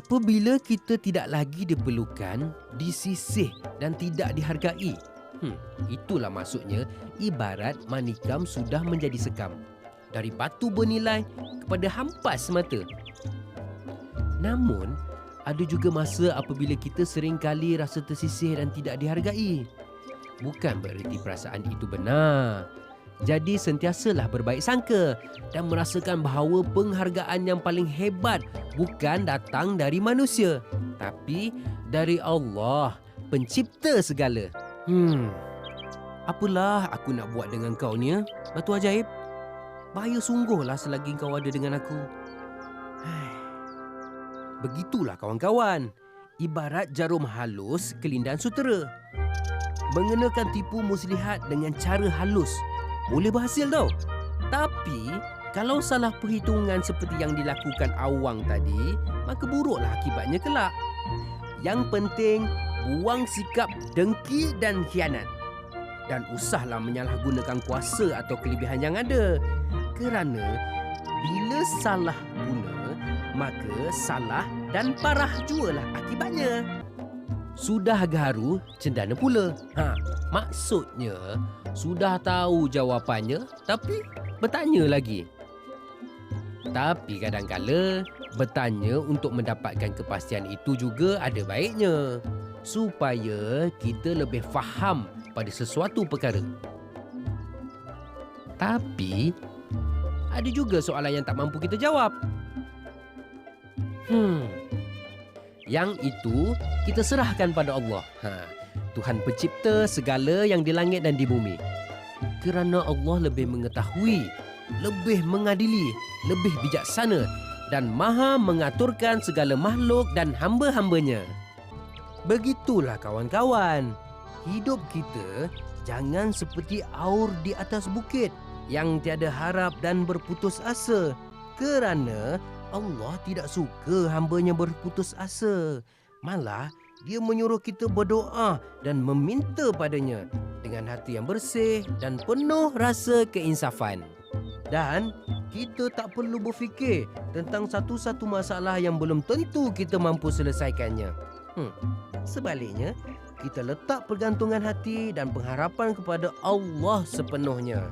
Apabila kita tidak lagi diperlukan, disisih dan tidak dihargai, itulah maksudnya ibarat manikam sudah menjadi sekam. Dari batu bernilai kepada hampas semata. Namun, ada juga masa apabila kita seringkali rasa tersisih dan tidak dihargai. Bukan bererti perasaan itu benar. Jadi sentiasalah berbaik sangka dan merasakan bahawa penghargaan yang paling hebat bukan datang dari manusia, tapi dari Allah, pencipta segala. Apalah aku nak buat dengan kau ni, Batu Ajaib? Bahaya sungguhlah selagi kau ada dengan aku. Begitulah kawan-kawan. Ibarat jarum halus kelindan sutera. Mengenakan tipu muslihat dengan cara halus boleh berhasil tau. Tapi kalau salah perhitungan seperti yang dilakukan awang tadi, maka buruklah akibatnya kelak. Yang penting buang sikap dengki dan khianat. Dan usahlah menyalahgunakan kuasa atau kelebihan yang ada. Kerana bila salah guna, maka salah dan parah jugalah akibatnya. Sudah garu, cendana pula. Maksudnya, sudah tahu jawapannya, tapi bertanya lagi. Tapi kadang-kala, bertanya untuk mendapatkan kepastian itu juga ada baiknya. Supaya kita lebih faham pada sesuatu perkara. Tapi, ada juga soalan yang tak mampu kita jawab. Yang itu kita serahkan pada Allah. Tuhan pencipta segala yang di langit dan di bumi. Kerana Allah lebih mengetahui, lebih mengadili, lebih bijaksana dan maha mengaturkan segala makhluk dan hamba-hambanya. Begitulah kawan-kawan. Hidup kita jangan seperti aur di atas bukit yang tiada harap dan berputus asa. Kerana Allah tidak suka hambanya berputus asa. Malah, Dia menyuruh kita berdoa dan meminta padanya dengan hati yang bersih dan penuh rasa keinsafan. Dan kita tak perlu berfikir tentang satu-satu masalah yang belum tentu kita mampu selesaikannya. Sebaliknya, kita letak pergantungan hati dan pengharapan kepada Allah sepenuhnya.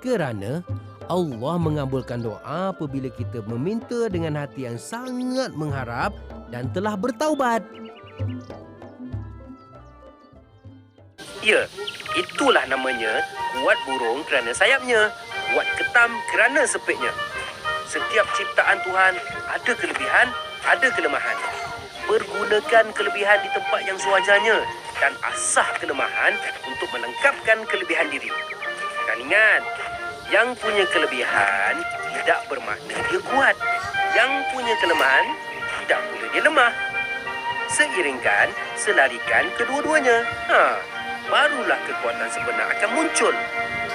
Kerana Allah mengabulkan doa apabila kita meminta dengan hati yang sangat mengharap dan telah bertaubat. Ya, itulah namanya kuat burung kerana sayapnya, kuat ketam kerana sepitnya. Setiap ciptaan Tuhan ada kelebihan, ada kelemahan. Pergunakan kelebihan di tempat yang sewajarnya dan asah kelemahan untuk melengkapkan kelebihan diri. Dan ingat, yang punya kelebihan tidak bermakna dia kuat. Yang punya kelemahan tidak pula dia lemah. Seiringkan, selarikan kedua-duanya. Barulah kekuatan sebenar akan muncul.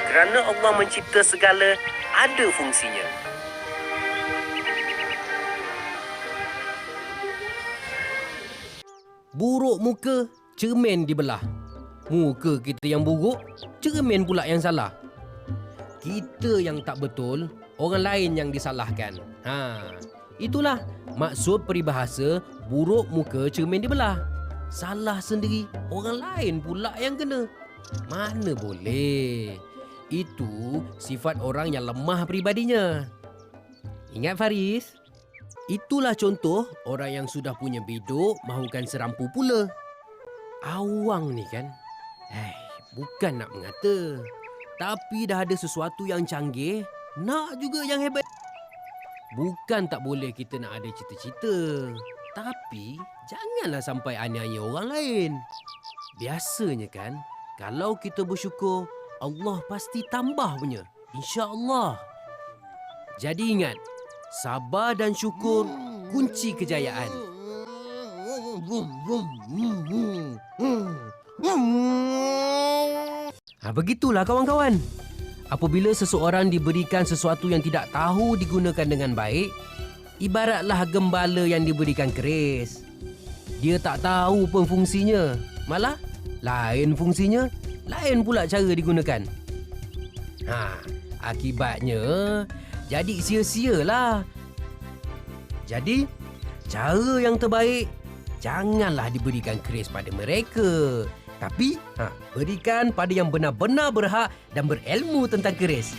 Kerana Allah mencipta segala ada fungsinya. Buruk muka, cermin dibelah. Muka kita yang buruk, cermin pula yang salah. Kita yang tak betul, orang lain yang disalahkan. Itulah maksud peribahasa buruk muka cermin dibelah. Salah sendiri, orang lain pula yang kena. Mana boleh. Itu sifat orang yang lemah peribadinya. Ingat Faris? Itulah contoh orang yang sudah punya biduk mahukan serampu pula. Awang ni kan? Bukan nak mengata. Tapi dah ada sesuatu yang canggih, nak juga yang hebat. Bukan tak boleh kita nak ada cita-cita. Tapi, janganlah sampai aniaya orang lain. Biasanya kan, kalau kita bersyukur, Allah pasti tambah punya. InsyaAllah. Jadi ingat, sabar dan syukur kunci kejayaan. Begitulah kawan-kawan. Apabila seseorang diberikan sesuatu yang tidak tahu digunakan dengan baik, ibaratlah gembala yang diberikan keris. Dia tak tahu pun fungsinya. Malah, lain fungsinya, lain pula cara digunakan. Akibatnya, jadi sia-sialah. Jadi, Cara yang terbaik, janganlah diberikan keris pada mereka. Tapi, berikan pada yang benar-benar berhak dan berilmu tentang keris.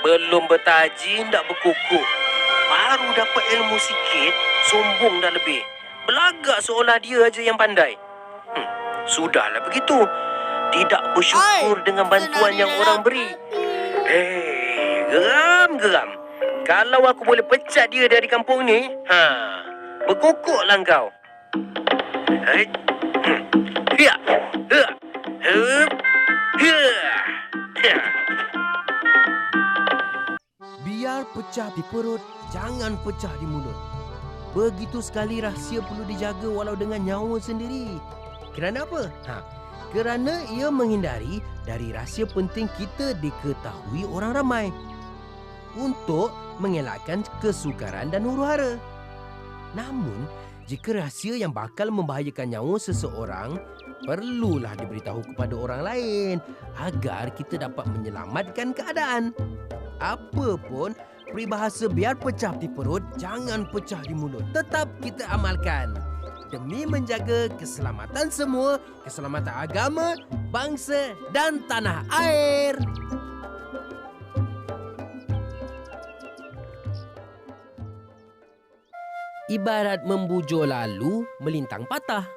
Belum bertaji, tak berkukuh. Baru dapat ilmu sikit, sombong dah lebih. Belagak seolah dia aja yang pandai. Sudahlah begitu. Tidak bersyukur dengan bantuan yang orang beri. Geram. Kalau aku boleh pecat dia dari kampung ni, berkukuklah kau. Biar pecah di perut, jangan pecah di mulut. Begitu sekali rahsia perlu dijaga walau dengan nyawa sendiri. Kerana apa? Kerana ia menghindari dari rahsia penting kita diketahui orang ramai. Untuk mengelakkan kesukaran dan huru-hara. Namun, jika rahsia yang bakal membahayakan nyawa seseorang, perlulah diberitahu kepada orang lain agar kita dapat menyelamatkan keadaan. Apapun, peribahasa biar pecah di perut, jangan pecah di mulut. Tetap kita amalkan. Demi menjaga keselamatan semua, keselamatan agama, bangsa dan tanah air. Ibarat membujur lalu, melintang patah.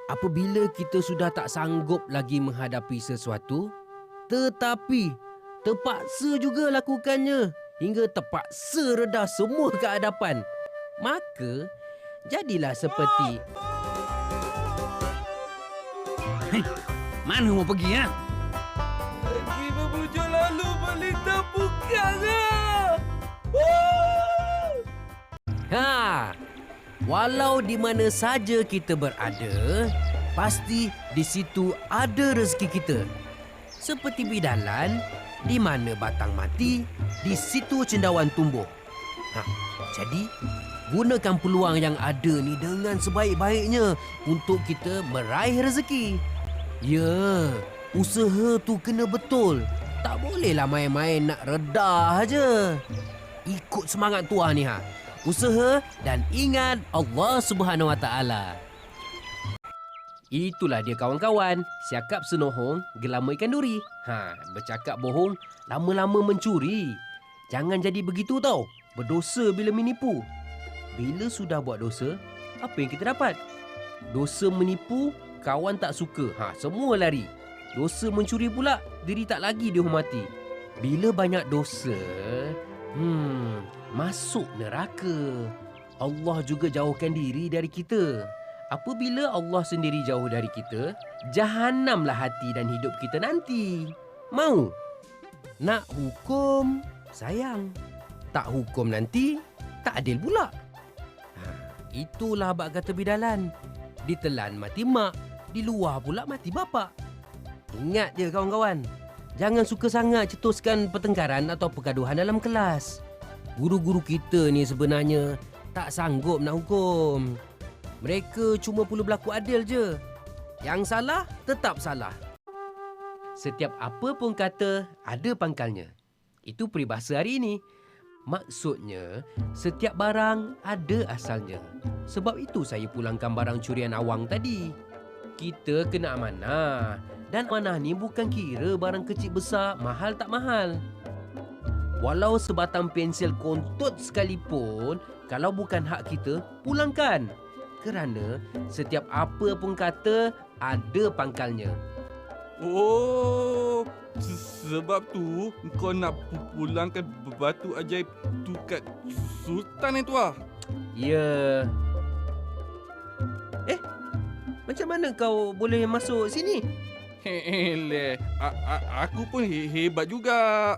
Apabila kita sudah tak sanggup lagi menghadapi sesuatu, tetapi terpaksa juga lakukannya hingga terpaksa reda semua kehadapan, maka jadilah seperti... Mana mau pergi, ya? Lagi membujur lalu, melintang bukan. Walau di mana saja kita berada, pasti di situ ada rezeki kita. Seperti bidalan, di mana batang mati, di situ cendawan tumbuh. Jadi, gunakan peluang yang ada ni dengan sebaik-baiknya untuk kita meraih rezeki. Ya, usaha tu kena betul. Tak bolehlah main-main nak redah aja. Ikut semangat tuan ni, usaha dan ingat Allah Subhanahu Wa Taala. Itulah dia kawan-kawan, siakap senohong, gelama ikan duri. Bercakap bohong, lama-lama mencuri. Jangan jadi begitu tau, berdosa bila menipu. Bila sudah buat dosa, apa yang kita dapat? Dosa menipu, kawan tak suka, semua lari. Dosa mencuri pula, diri tak lagi dihormati. Bila banyak dosa, masuk neraka. Allah juga jauhkan diri dari kita. Apabila Allah sendiri jauh dari kita, jahanamlah hati dan hidup kita nanti. Mau? Nak hukum, sayang. Tak hukum nanti, tak adil pula. Itulah bab kata bidalan. Ditelan mati mak, di luar pula mati bapak. Ingat je kawan-kawan, jangan suka sangat cetuskan pertengkaran atau pergaduhan dalam kelas. Guru-guru kita ni sebenarnya tak sanggup nak hukum. Mereka cuma perlu berlaku adil je. Yang salah, tetap salah. Setiap apa pun kata, ada pangkalnya. Itu peribahasa hari ini. Maksudnya, setiap barang ada asalnya. Sebab itu saya pulangkan barang curian awang tadi. Kita kena amanah. Dan amanah ni bukan kira barang kecil besar, mahal tak mahal. Walau sebatang pensel kontut sekalipun, kalau bukan hak kita, pulangkan. Kerana setiap apa pun kata, ada pangkalnya. Oh, sebab tu kau nak pulangkan batu ajaib tu kat Sultan itu ah? Ya. Macam mana kau boleh masuk sini? Hele, aku pun hebat juga.